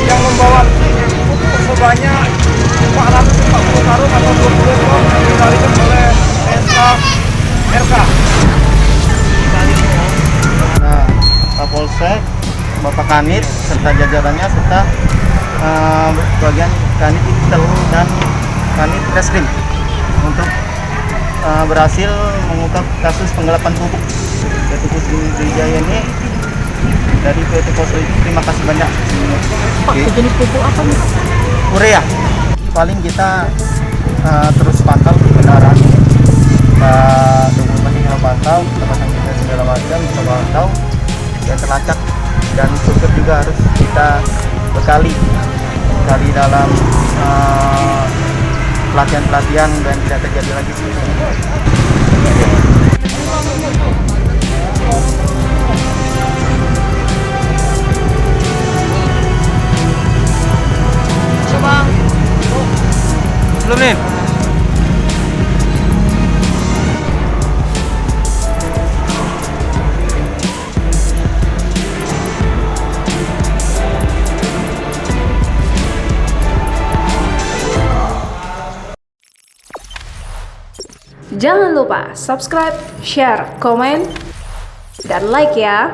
Yang membawa sebanyak 440 karung atau 20 ton dikendalikan oleh SKRK. Nah, Kapolsek, Bapak Kanit serta jajarannya serta bagian Kanit Intel dan Kanit Reskrim untuk berhasil mengungkap kasus penggelapan pupuk PT Pusri Wijaya ini. Dari PT Poso itu terima kasih banyak. Pak, jenis pupuk apa nih? Urea. Paling kita terus pantau kendaraan ini. Kita 24 jam pantau, tempat kita segala macam kita pantau, ya terlacak, dan supir juga harus kita bekali dalam pelatihan-pelatihan dan tidak terjadi lagi seperti ini. Belum nih. Jangan lupa subscribe, share, komen, dan like ya.